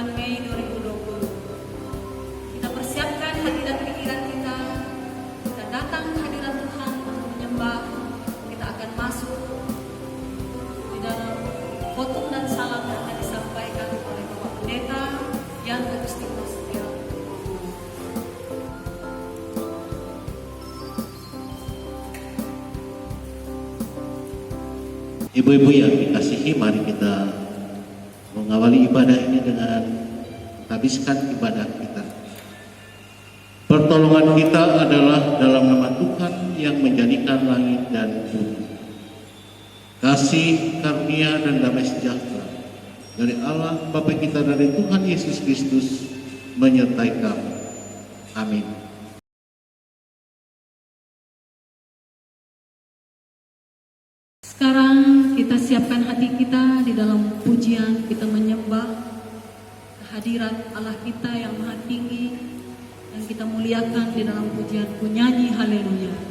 bulan Mei 2020. Kita persiapkan hati dan pikiran kita. Kita datang ke hadirat Tuhan untuk menyembah. Kita akan masuk di dalam khotbah dan salam yang akan disampaikan oleh Bapak Pendeta Jan Agustinus Setia. Ibu-ibu yang dikasihi, mari kita mengawali ibadah ini dengan menghabiskan ibadah kita. Pertolongan kita adalah dalam nama Tuhan yang menjadikan langit dan bumi. Kasih, karunia, dan damai sejahtera dari Allah Bapa kita, dari Tuhan Yesus Kristus menyertai kamu. Amin. Sekarang kita siapkan hati kita di dalam pujian, kita menyembah kehadirat Allah kita yang maha tinggi, yang kita muliakan di dalam pujian, nyanyi haleluya.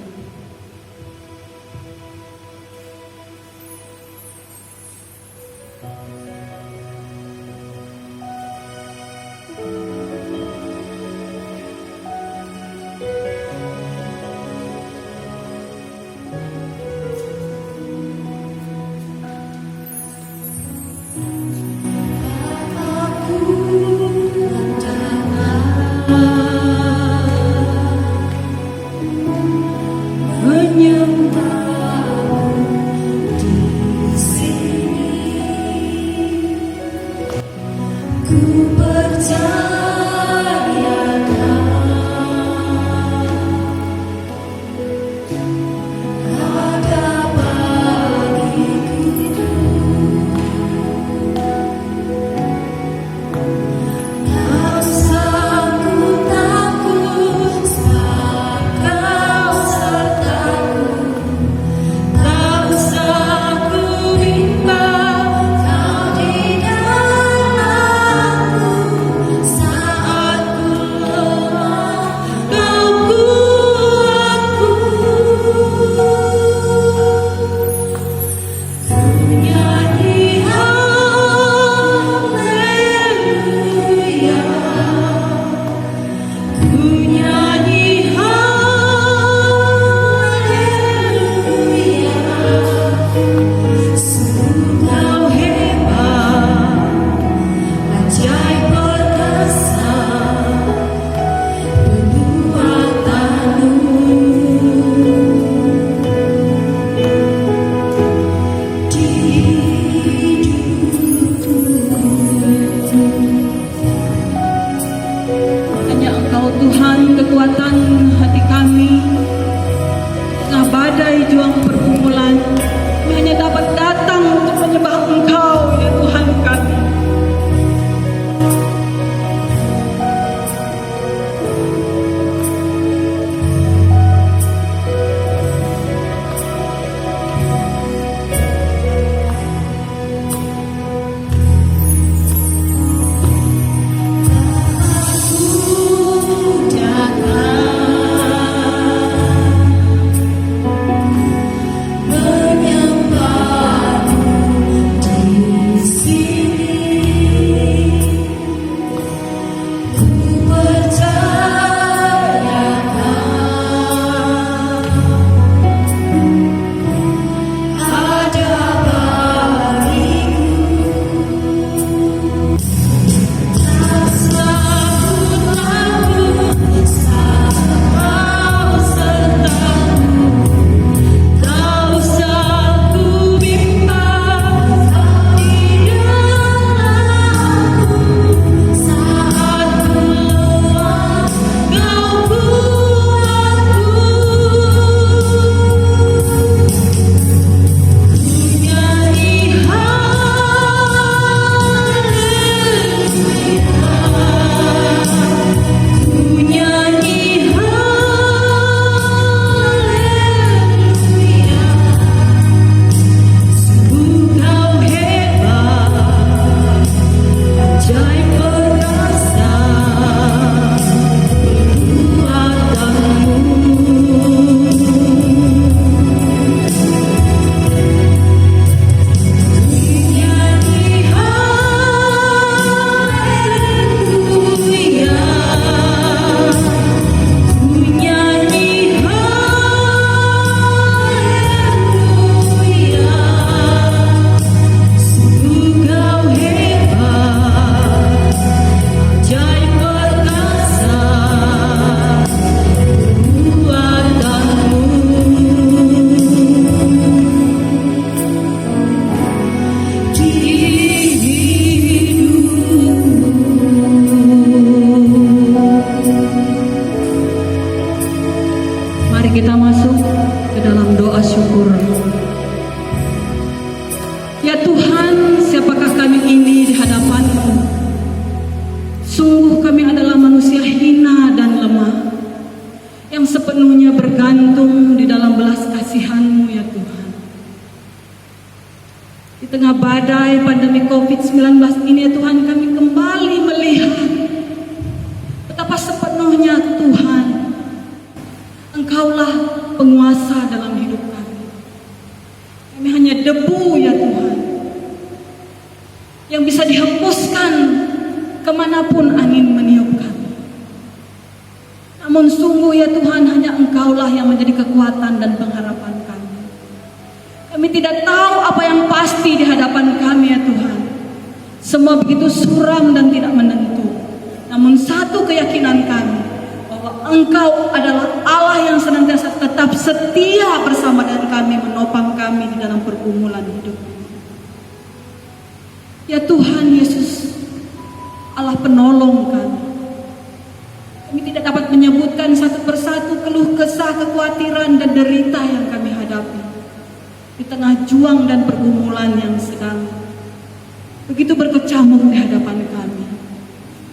kita masuk ke dalam doa syukur. Ya Tuhan, siapakah kami ini di hadapan-Mu? Sungguh kami adalah manusia hina dan lemah, yang sepenuhnya bergantung di dalam belas kasihan-Mu ya Tuhan. Di tengah badai pandemi COVID-19 ini ya Tuhan, kami kembali melihat betapa sepenuhnya Tuhan, Engkaulah penguasa dalam hidup kami. Kami hanya debu ya Tuhan, yang bisa dihembuskan kemanapun angin meniup kami. Namun sungguh ya Tuhan, hanya Engkaulah yang menjadi kekuatan dan pengharapan kami. Kami tidak tahu apa yang pasti di hadapan kami ya Tuhan. Semua begitu suram dan tidak menentu. Namun satu keyakinan kami, bahwa Engkau adalah Allah yang senantiasa tetap setia bersama dengan kami, menopang kami di dalam pergumulan hidup. Ya Tuhan Yesus, Allah penolong kami. Kami tidak dapat menyebutkan satu persatu keluh kesah, kekhawatiran dan derita yang kami hadapi di tengah juang dan pergumulan yang sedang begitu berkecamuk di hadapan kami.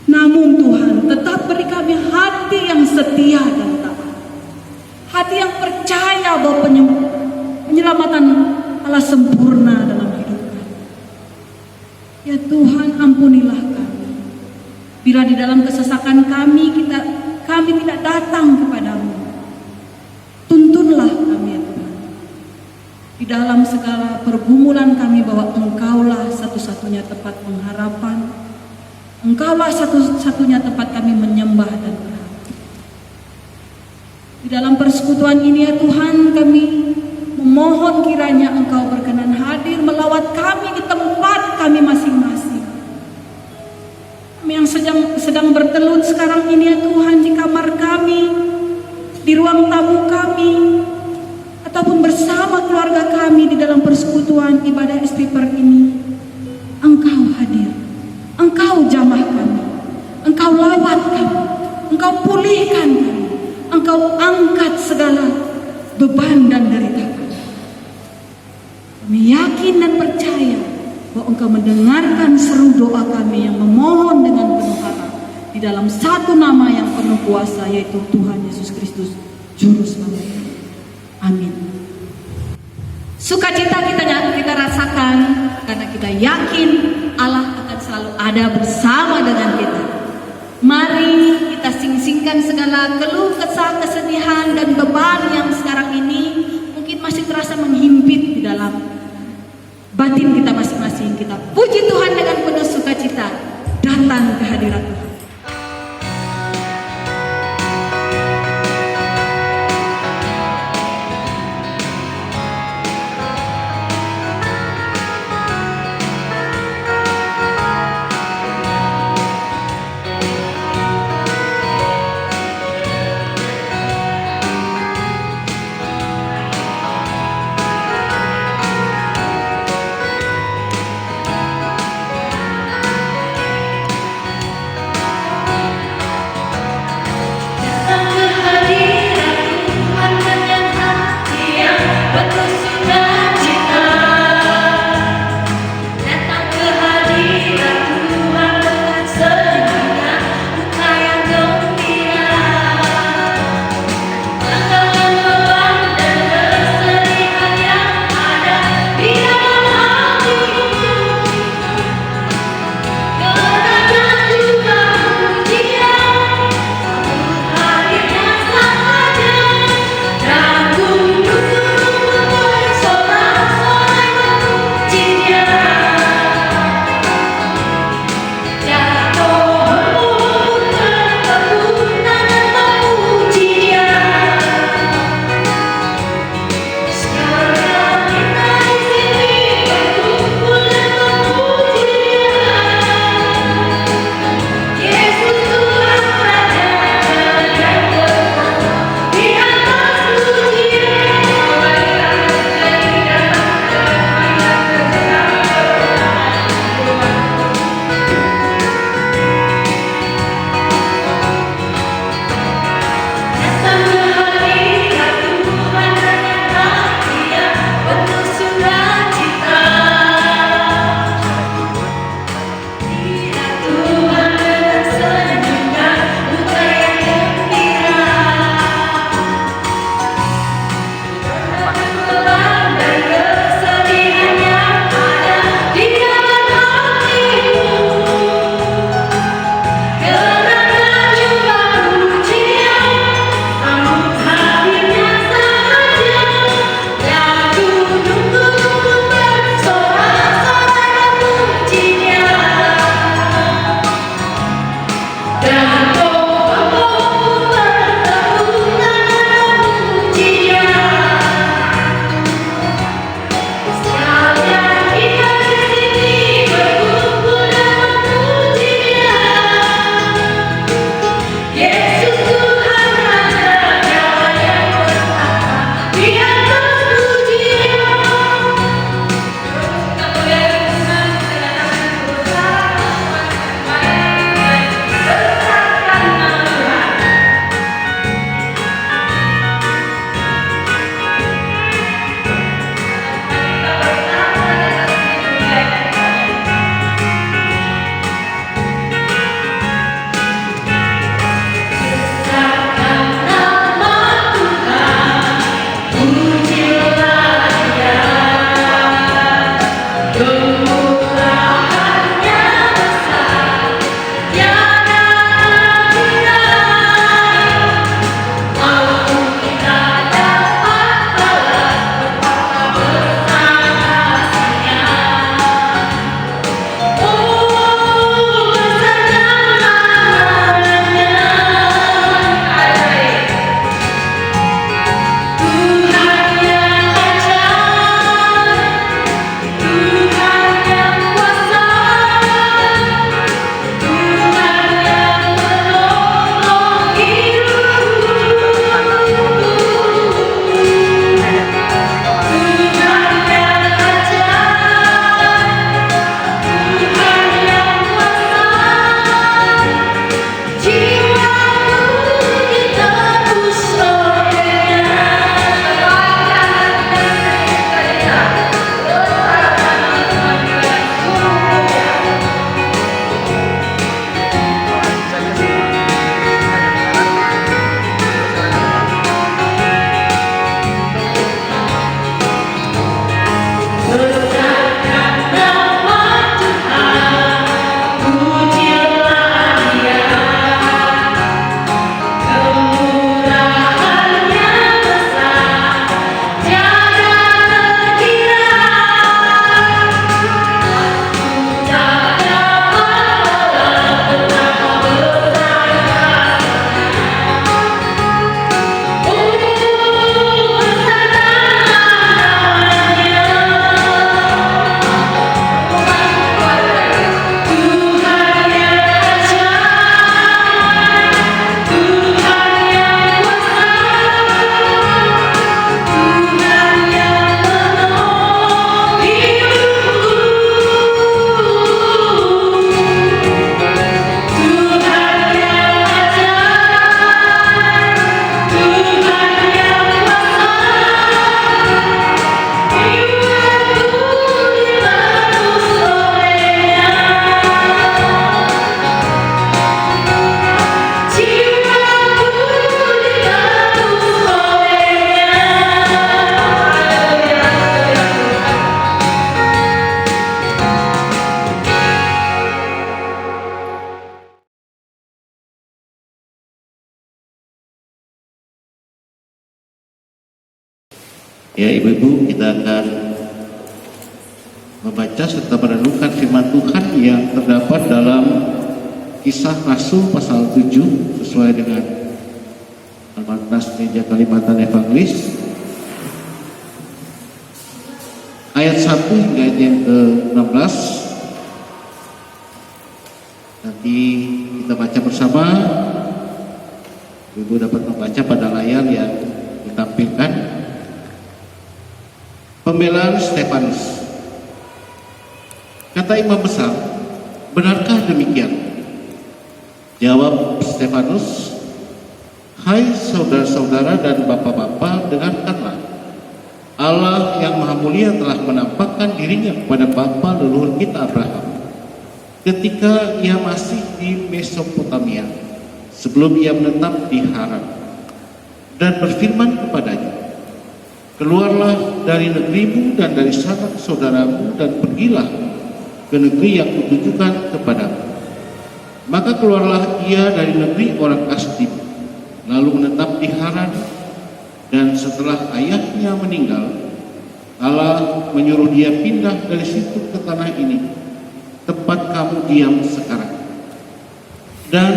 Namun Tuhan, tetap beri kami hati yang setia dan taat, hati yang percaya bahwa penyelamatan Allah sempurna dalam hidup kami. Ya Tuhan, ampunilah kami bila di dalam kesesakan kami tidak datang kepadamu. Tuntunlah kami ya Tuhan, di dalam segala pergumulan kami, bahwa Engkaulah satu-satunya tempat pengharapan, Engkaulah satu-satunya tempat kami menyembah dan berharap. Di dalam persekutuan ini ya Tuhan, kami memohon kiranya Engkau berkenan hadir melawat kami di tempat kami masing-masing. Kami yang sedang bertelut sekarang ini ya Tuhan, di kamar kami, di ruang tamu kami, ataupun bersama keluarga kami di dalam persekutuan ibadah istighfar ini, Engkau hadir, Engkau jamah kami, Engkau lawat kami, Engkau pulihkan kami, Engkau angkat segala beban dan derita kami. Kami yakin dan percaya bahwa Engkau mendengarkan seru doa kami yang memohon dengan penuh harap di dalam satu nama yang penuh kuasa, yaitu Tuhan Yesus Kristus, Juru Selamat kami. Amin. Sukacita kita rasakan karena kita yakin Allah akan selalu ada bersama dengan kita. Mari kita sing-singkan segala keluh kesah, kesedihan dan beban yang sekarang ini mungkin masih terasa menghimpit di dalam batin kita masing-masing. Kita puji Tuhan dengan penuh sukacita, datang ke hadirat Tuhan. Ya, Ibu-ibu, kita akan membaca serta merenungkan firman Tuhan yang terdapat dalam Kisah Rasul pasal 7 sesuai dengan Almanas Gereja Kalimantan Evangelis ayat 1 hingga ayat yang ke-16. Nanti kita baca bersama. Ibu dapat membaca pada layar yang ditampilkan. Pembelaan Stefanus. Kata imam besar, benarkah demikian? Jawab Stefanus, hai saudara-saudara dan bapak-bapak, dengarkanlah. Allah yang Maha Mulia telah menampakkan dirinya kepada bapa leluhur kita Abraham ketika ia masih di Mesopotamia sebelum ia menetap di Haran, dan berfirman kepadanya, keluarlah dari negerimu dan dari sanak saudaramu dan pergilah ke negeri yang kutunjukkan kepadamu. Maka keluarlah ia dari negeri orang Kasdim, lalu menetap di Haran. Dan setelah ayahnya meninggal, Allah menyuruh dia pindah dari situ ke tanah ini, tempat kamu diam sekarang. Dan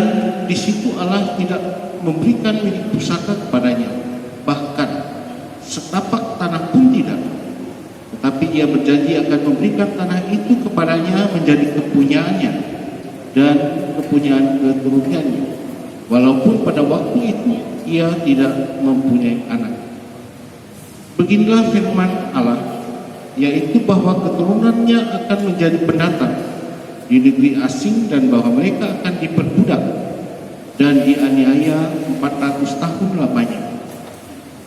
di situ Allah tidak memberikan milik pusaka kepadanya, bahkan setapak tanah pun tidak. Tetapi ia berjanji akan memberikan tanah itu kepadanya menjadi kepunyaannya dan kepunyaan keturunannya, walaupun pada waktu itu ia tidak mempunyai anak. Beginilah firman Allah, yaitu bahwa keturunannya akan menjadi pendatang di negeri asing dan bahwa mereka akan diperbudak dan dianiaya 400 tahun lamanya.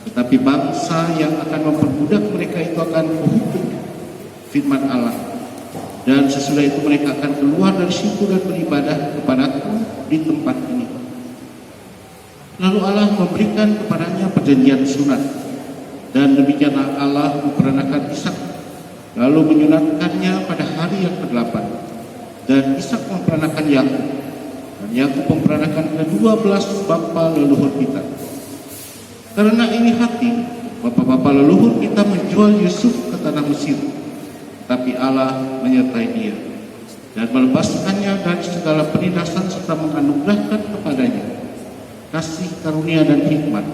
Tetapi bangsa yang akan memperbudak mereka itu akan kuhukum, firman Allah. Dan sesudah itu mereka akan keluar dari situ dan beribadah kepadaku di tempat ini. Lalu Allah memberikan kepadanya perjanjian sunat, dan demikianlah Allah memperanakan Ishak, lalu menyunatkannya pada hari yang ke-8. Dan Ishak memperanakan Yakub, dan Yakub memperanakan ke-12 bapa leluhur kita. Karena ini hati, bapa-bapa leluhur kita menjual Yusuf ke tanah Mesir, tapi Allah menyertai dia dan melepaskannya dari segala penindasan serta menganugerahkan kepadanya kasih karunia dan hikmat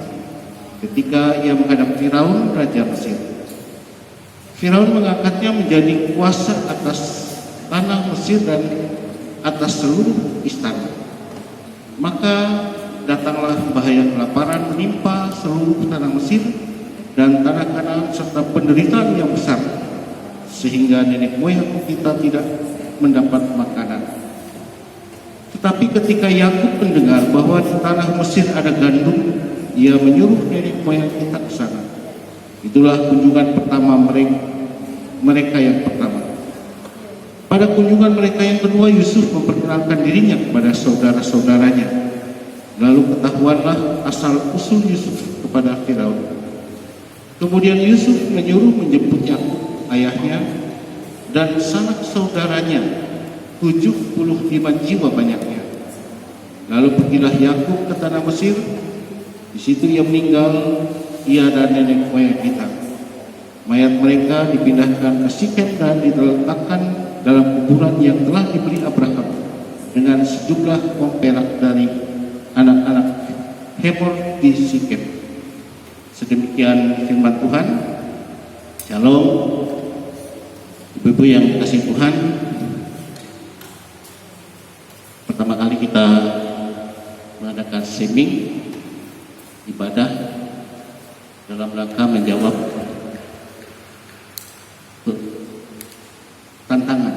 ketika ia menghadap Firaun raja Mesir. Firaun mengangkatnya menjadi kuasa atas tanah Mesir dan atas seluruh istana. Maka datanglah bahaya kelaparan menimpa seluruh tanah Mesir dan tanah Kanaan serta penderitaan yang besar, sehingga nenek moyang kita tidak mendapat makanan. Tetapi ketika Yakub mendengar bahwa di tanah Mesir ada gandum, ia menyuruh nenek moyang kita ke sana. Itulah kunjungan pertama mereka yang pertama. Pada kunjungan mereka yang kedua, Yusuf memperkenalkan dirinya kepada saudara-saudaranya. Lalu ketahuanlah asal-usul Yusuf kepada Firaun. Kemudian Yusuf menyuruh menjemput Yakub, ayahnya, dan sanak saudaranya, 75 jiwa banyaknya. Lalu pergilah Yakub ke tanah Mesir. Di situ ia meninggal, ia dan nenek moyang kita. Mayat mereka dipindahkan ke Sikem dan diletakkan dalam kuburan yang telah dibeli Abraham dengan sejumlah uang perak dari anak-anak Hemor di Sikem. Sedemikian firman Tuhan. Shalom. Ibu-ibu yang dikasihi Tuhan, pertama kali kita mengadakan streaming ibadah dalam rangka menjawab tantangan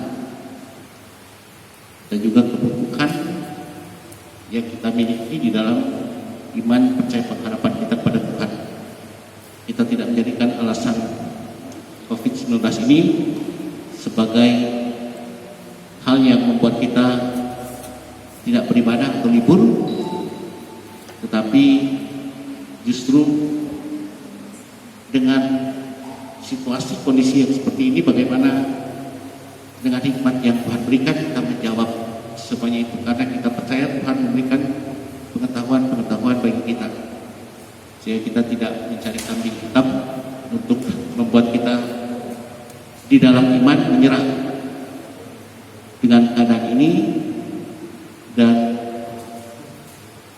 dan juga kebutuhan yang kita miliki di dalam iman percaya pengharapan kita pada Tuhan. Kita tidak menjadikan alasan COVID-19 ini sebagai hal yang membuat kita tidak beribadah atau libur, tetapi justru dengan situasi kondisi yang seperti ini, bagaimana dengan hikmat yang Tuhan berikan kita menjawab semuanya itu, karena kita percaya Tuhan memberikan pengetahuan bagi kita, sehingga kita tidak mencari kambing hitam untuk membuat kita di dalam iman menyerah dengan keadaan ini, dan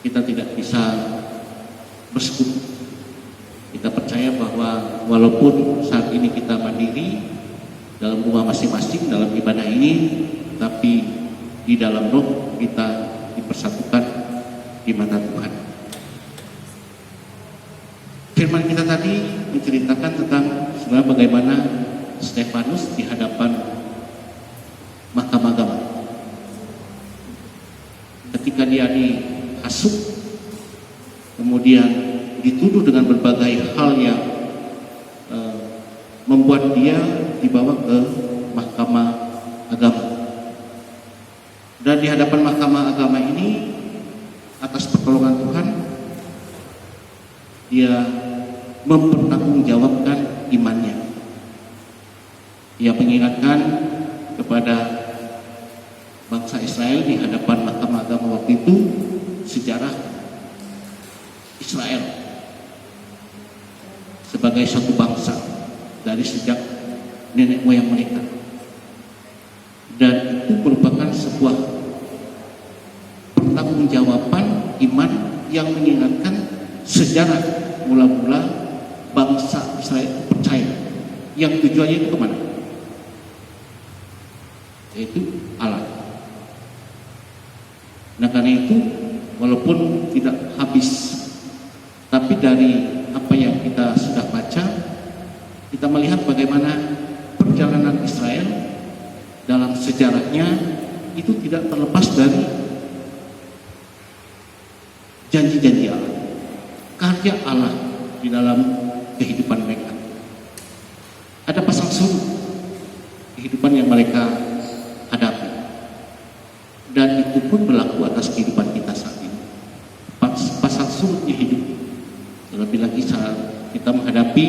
kita tidak bisa bersekutu. Kita percaya bahwa walaupun saat ini kita mandiri dalam rumah masing-masing dalam ibadah ini, tapi di dalam roh kita dipersatukan di mata Tuhan. Firman kita tadi menceritakan tentang sebenarnya bagaimana Stefanus di hadapan mahkamah agama. Ketika dia dihasut, kemudian dituduh dengan berbagai hal yang membuat dia dibawa ke mahkamah agama. Dan di hadapan mahkamah agama ini, atas pertolongan Tuhan, dia mempertanggungjawabkan imannya. Dia mengingatkan kepada bangsa Israel di hadapan mahkamah agama waktu itu sejarah Israel sebagai suatu bangsa dari sejak nenek moyang mereka, dan itu merupakan sebuah pertanggungjawaban iman yang mengingatkan sejarah mula-mula bangsa Israel percaya, yang tujuannya itu kemana? Yaitu Allah. Nah, karena itu walaupun tidak habis, tapi dari apa yang kita sudah baca, kita melihat bagaimana perjalanan Israel dalam sejarahnya itu tidak terlepas dari janji-janji Allah, karya Allah di dalam kehidupan mereka. Ada pasang surut kehidupan yang mereka hadapi, dan itu pun berlaku atas kehidupan kita saat ini. Pasang surutnya hidup, terlebih lagi saat kita menghadapi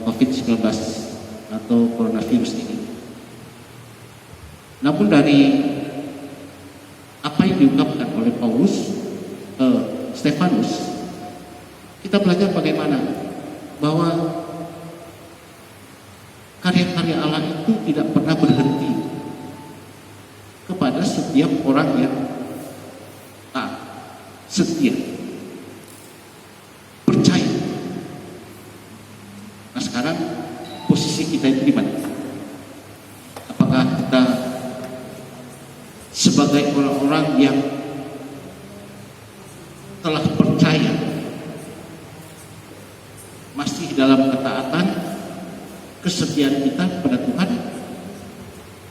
COVID-19 atau coronavirus ini. Namun dari apa yang diungkapkan oleh Stefanus, kita belajar bagaimana bahwa karya-karya Allah itu tidak pernah berhenti kepada setiap orang yang taat, setia, percaya. Nah, sekarang posisi kita itu di mana? Apakah kita sebagai orang-orang yang telah percaya masih dalam ketaatan, kesetiaan kita kepada Tuhan,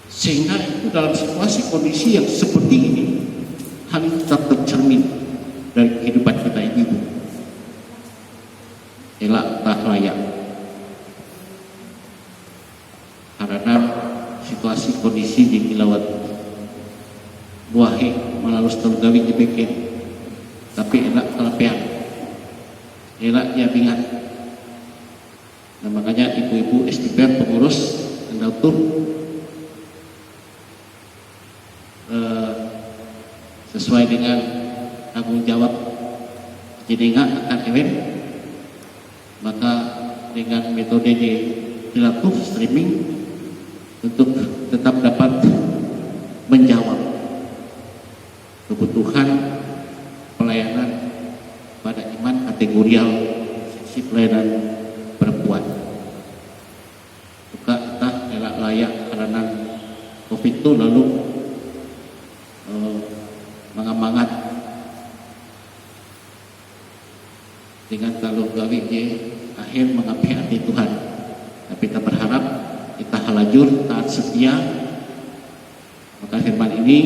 sehingga itu dalam situasi kondisi yang seperti ini hal itu tetap tercermin dari kehidupan kita ini. Elak tak layak karena situasi kondisi di kilawat buahe melalui tergawi di bikin, tapi enak kelepean, elak ya bingat. Nah, makanya ibu-ibu SDPR pengurus dan dokter sesuai dengan tanggung jawab jenengan akan event, maka dengan metode dilakukan streaming untuk tetap dapat menjawab kebutuhan pelayanan pada iman kategorial seksi pelayanan perempuan. Buka entah elak layak karena COVID itu lalu mengamangat dengan kalau gawe akhir mengapi hati Tuhan. Tapi kita berharap kita halajur taat setia, maka firman ini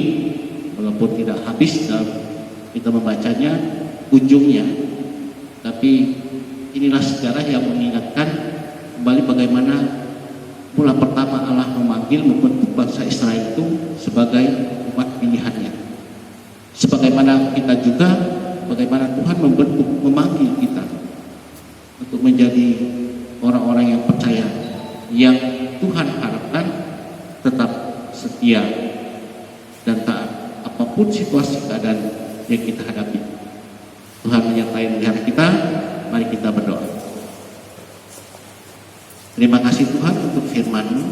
walaupun tidak habis dalam kita membacanya ujungnya, tapi inilah sejarah yang mengingatkan kembali bagaimana mula pertama Allah memanggil membentuk bangsa Israel itu sebagai umat pilihannya. Sebagaimana kita juga, bagaimana Tuhan membentuk, memanggil kita untuk menjadi orang-orang yang percaya, yang Tuhan harapkan tetap setia dan taat apapun situasi keadaan yang kita hadapi. Tuhan menyertai melihat kita. Mari kita berdoa. Terima kasih Tuhan untuk firman-Mu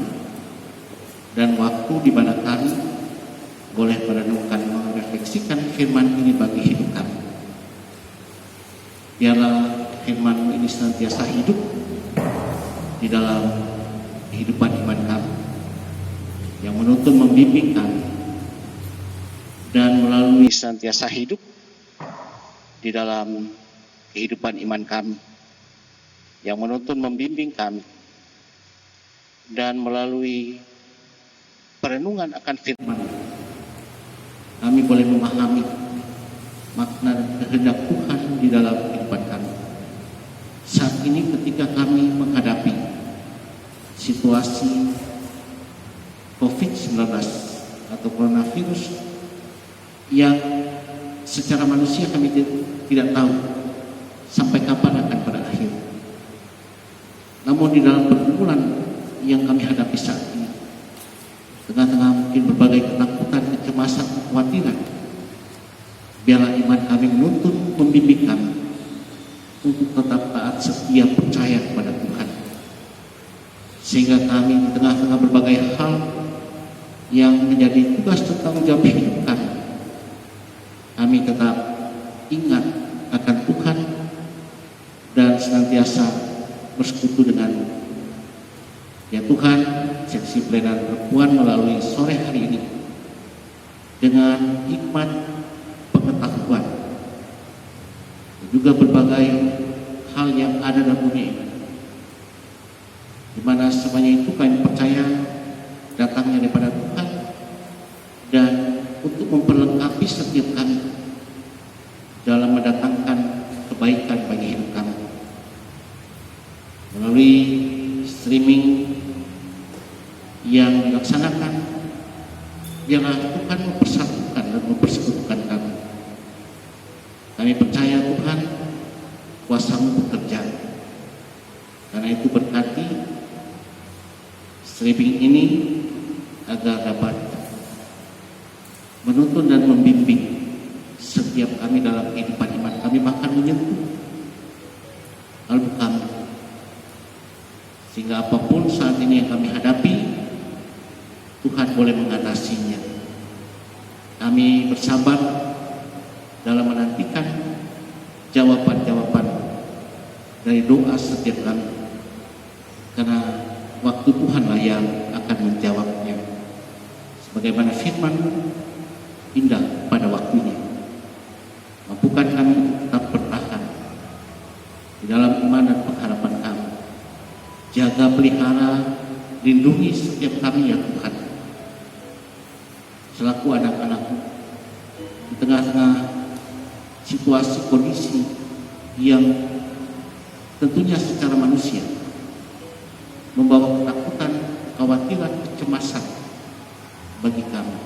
dan waktu di mana kami boleh merenungkan, merefleksikan firman ini bagi hidup kami. Biarlah firman-Mu ini senantiasa hidup di dalam kehidupan iman kami, yang menuntun membimbing kami, dan melalui senantiasa hidup di dalam kehidupan iman kami, yang menuntun membimbing kami, dan melalui perenungan akan firman kami boleh memahami makna dan kehendak Tuhan di dalam kehidupan kami. Saat ini ketika kami menghadapi situasi COVID-19 atau coronavirus yang secara manusia kami tidak tahu sampai kapan akan berakhir. Namun di dalam pergumulan yang kami hadapi saat ini, tengah-tengah mungkin berbagai ketakutan, kecemasan, kekhawatiran, biarlah iman kami menuntun, membimbing kami untuk tetap taat, setia, percaya kepada Tuhan, sehingga kami di tengah-tengah berbagai hal yang menjadi tugas dan tanggung jawab hidup kami tetap ingat akan Tuhan dan senantiasa bersekutu dengan ya Tuhan. Seksi pelayanan perempuan melalui sore hari ini dengan hikmat, pengetahuan, dan juga berbagai hal yang ada dalam dunia ini, di mana semuanya itu kami percaya datangnya daripada Tuhan dan untuk memperlengkapi setiap kami dalam mendatangkan kebaikan bagi hidup kami. Melalui streaming yang dilaksanakan, biarlah Tuhan mempersatukan dan mempersekutukan kami. Kami percaya Tuhan, kuasa-Mu bekerja. Karena itu berkati streaming ini agar dapat menuntun dan membimbing setiap kami dalam kehidupan iman kami, bahkan menyentuh kalbu kami, sehingga apapun saat ini yang kami hadapi, Tuhan boleh mengatasinya. Kami bersabar dalam menantikan jawaban-jawaban dari doa setiap kami, karena waktu Tuhanlah yang akan menjawabnya. Sebagaimana firman indah pada waktunya, mampukan kami tetap bertahan di dalam iman dan pengharapan kami. Jaga, pelihara, lindungi setiap kami ya Tuhan, selaku anak-anak-Mu di tengah-tengah situasi kondisi yang tentunya secara manusia membawa ketakutan, kekhawatiran, kecemasan bagi kami,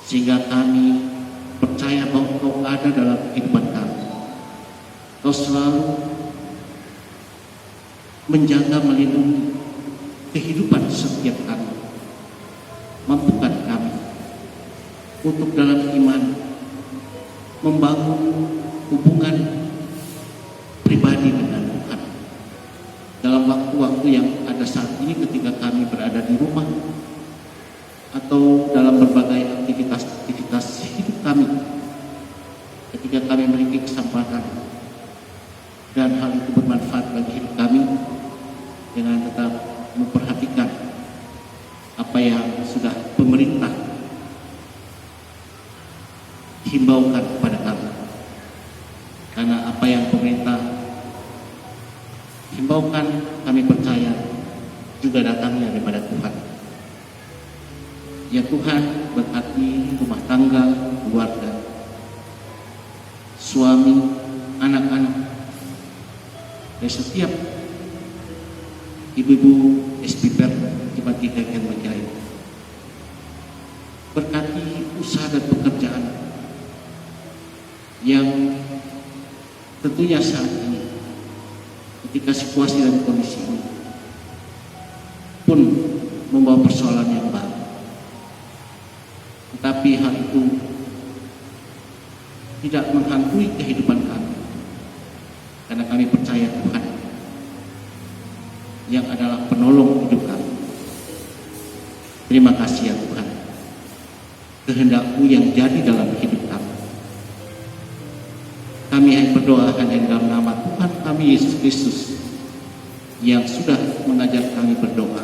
sehingga kami percaya bahwa Engkau ada dalam kehidupan kami. Engkau selalu menjaga, melindungi kehidupan setiap kami. Mampukan kami untuk dalam iman membangun hubungan pribadi dengan Tuhan dalam waktu-waktu yang ada saat ini, ketika kami berada di rumah atau dalam berbagai aktivitas hidup kami, ketika kami memiliki kesempatan dan hal itu bermanfaat bagi hidup kami, dengan tetap memperhatikan apa yang sudah pemerintah himbaukan kepada kami. Karena apa yang pemerintah himbaukan, kami percaya juga datangnya daripada Tuhan. Ya Tuhan, berkati rumah tangga, keluarga, suami, anak-anak, dan setiap ibu-ibu SPPR Jemaat GKKN Majalaya. Berkati usaha dan pekerjaan yang tentunya saat ini, ketika situasi dan kondisi ini pun membawa persoalan yang baru, tetapi hal itu tidak menghantui kehidupan kami, karena kami percaya Tuhan yang adalah penolong hidup kami. Terima kasih ya Tuhan, kehendak-Mu yang jadi dalam hidup kami. Kami hanya berdoa hanya dalam nama Tuhan kami Yesus Kristus yang sudah mengajar kami berdoa.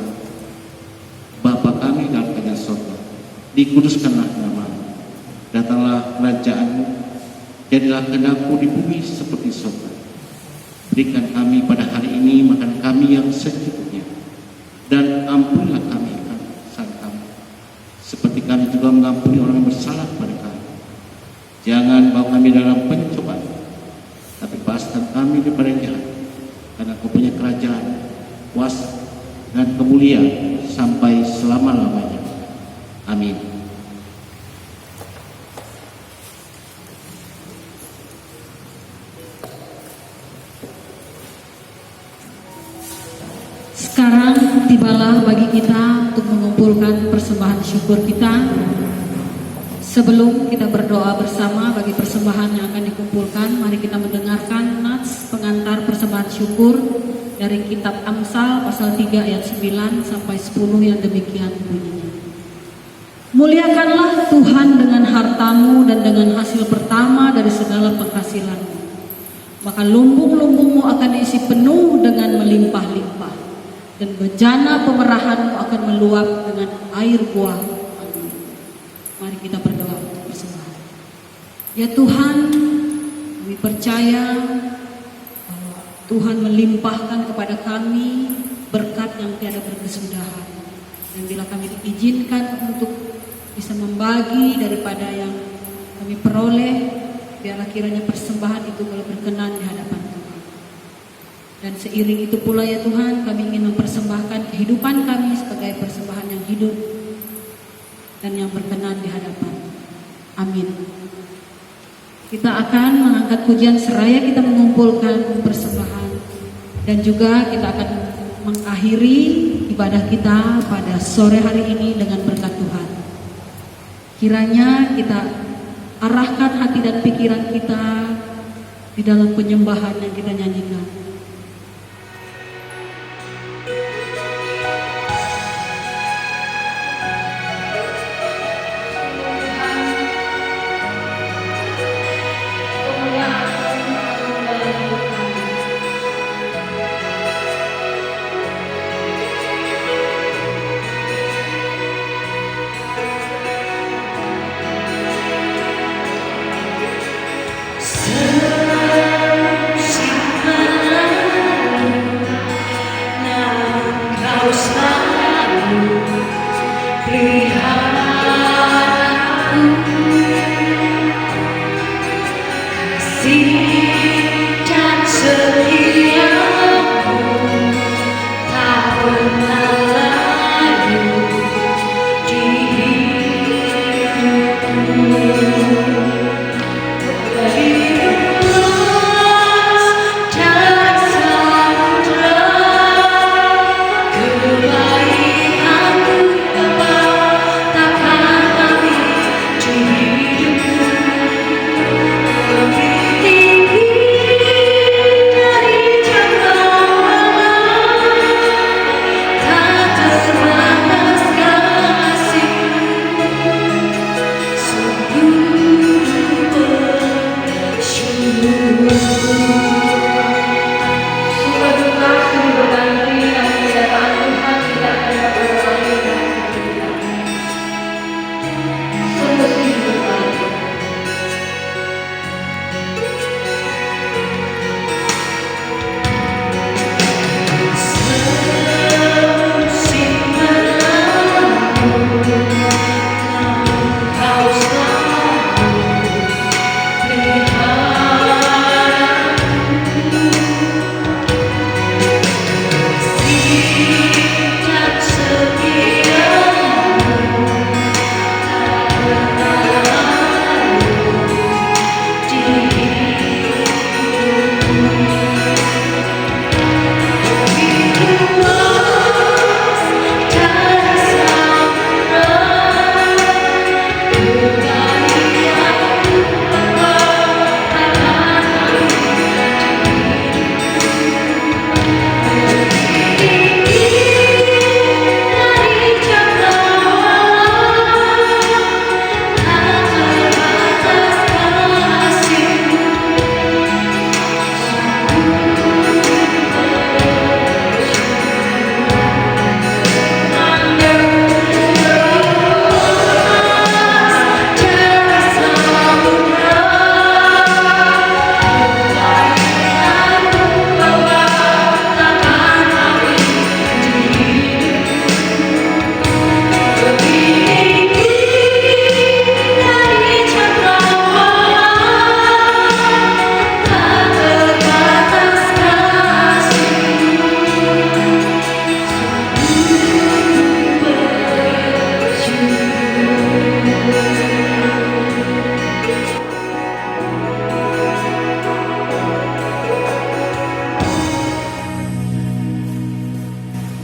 Bapa kami dalam kerajaan surga, dikuduskanlah nama-Mu, datanglah kerajaan-Mu, jadilah kehendak-Mu di bumi seperti surga. Berikan kami pada hari ini makan kami yang secukupnya, dan ampunilah kami akan kesalahan kami, seperti kami juga mengampuni orang yang bersalah kepada kami. Jangan bawa kami dalam pencobaan, tapi bebaskan kami daripada yang jahat, karena Kau punya kerajaan, kuasa, dan kemuliaan sampai selama-lamanya. Amin. Sekarang tibalah bagi kita untuk mengumpulkan persembahan syukur kita. Sebelum kita berdoa bersama bagi persembahan yang akan dikumpulkan, mari kita mendengarkan nats pengantar persembahan syukur dari kitab Amsal pasal 3 ayat 9 sampai 10 yang demikian bunyinya. Muliakanlah Tuhan dengan hartamu dan dengan hasil pertama dari segala penghasilanmu. Maka lumbung-lumbungmu akan diisi penuh dengan melimpah-limpah, dan bejana pemerahanmu akan meluap dengan air buah. Amin. Mari kita berdoa untuk persembahan. Ya Tuhan, kami percaya bahwa Tuhan melimpahkan kepada kami berkat yang tiada berkesudahan. Dan bila kami diizinkan untuk bisa membagi daripada yang kami peroleh, biarlah kiranya persembahan itu boleh berkenan di hadapan Tuhan. Dan seiring itu pula ya Tuhan, kami ingin mempersembahkan kehidupan kami sebagai persembahan yang hidup dan yang berkenan di hadapan. Amin. Kita akan mengangkat pujian seraya kita mengumpulkan persembahan, dan juga kita akan mengakhiri ibadah kita pada sore hari ini dengan berkat Tuhan. Kiranya kita arahkan hati dan pikiran kita di dalam penyembahan yang kita nyanyikan. Simpanlah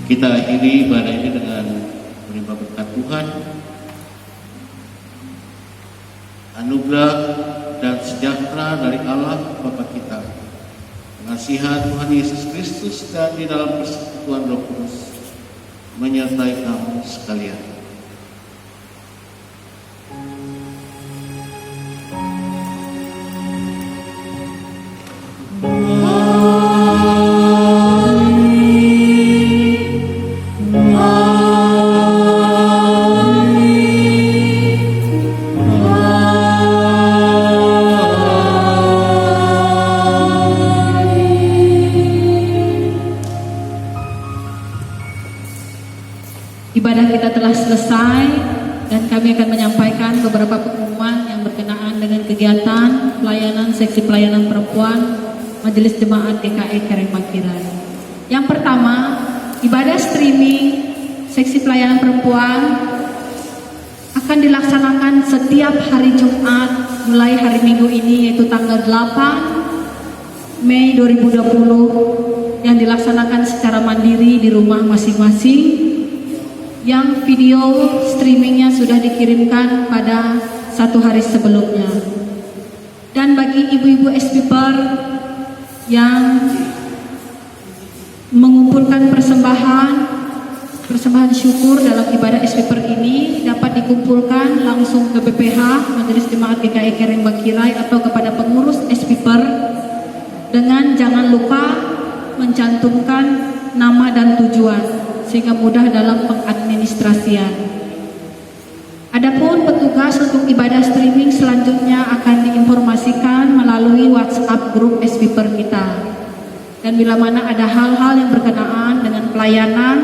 Kita akhiri ibadah ini dengan menerima berkat Tuhan, anugerah dan sejahtera dari Allah Bapa kita, pengasihan Tuhan Yesus Kristus, dan di dalam persekutuan Roh Kudus menyertai kamu sekalian. Ibadah kita telah selesai dan kami akan menyampaikan beberapa pengumuman yang berkenaan dengan kegiatan pelayanan seksi pelayanan perempuan Majelis Jemaat GKI Karangbakirai. Yang pertama, ibadah streaming seksi pelayanan perempuan akan dilaksanakan setiap hari Jumat mulai hari Minggu ini, yaitu tanggal 8 Mei 2020, yang dilaksanakan secara mandiri di rumah masing-masing, yang video streamingnya sudah dikirimkan pada 1 hari sebelumnya. Dan bagi ibu-ibu SPPer yang mengumpulkan persembahan syukur dalam ibadah SPPer ini, dapat dikumpulkan langsung ke BPH Majelis Jemaat GKI Karangbakirai atau kepada pengurus SPPer, dengan jangan lupa mencantumkan nama dan tujuan sehingga mudah dalam pengadministrasian. Adapun petugas untuk ibadah streaming selanjutnya akan diinformasikan melalui WhatsApp grup SPPer kita. Dan bila mana ada hal-hal yang berkenaan dengan pelayanan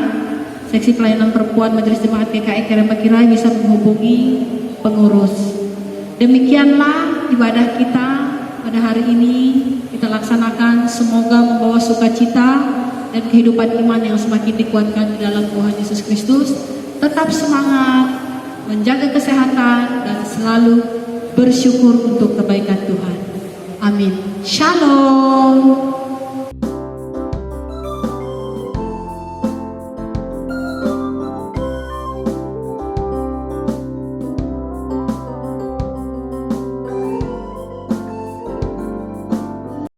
seksi pelayanan perempuan Majelis Jemaat GKI Karangbakirai, bisa menghubungi pengurus. Demikianlah ibadah kita pada hari ini kita laksanakan. Semoga membawa sukacita dan kehidupan iman yang semakin dikuatkan di dalam Tuhan Yesus Kristus. Tetap semangat, menjaga kesehatan, dan selalu bersyukur untuk kebaikan Tuhan. Amin. Shalom.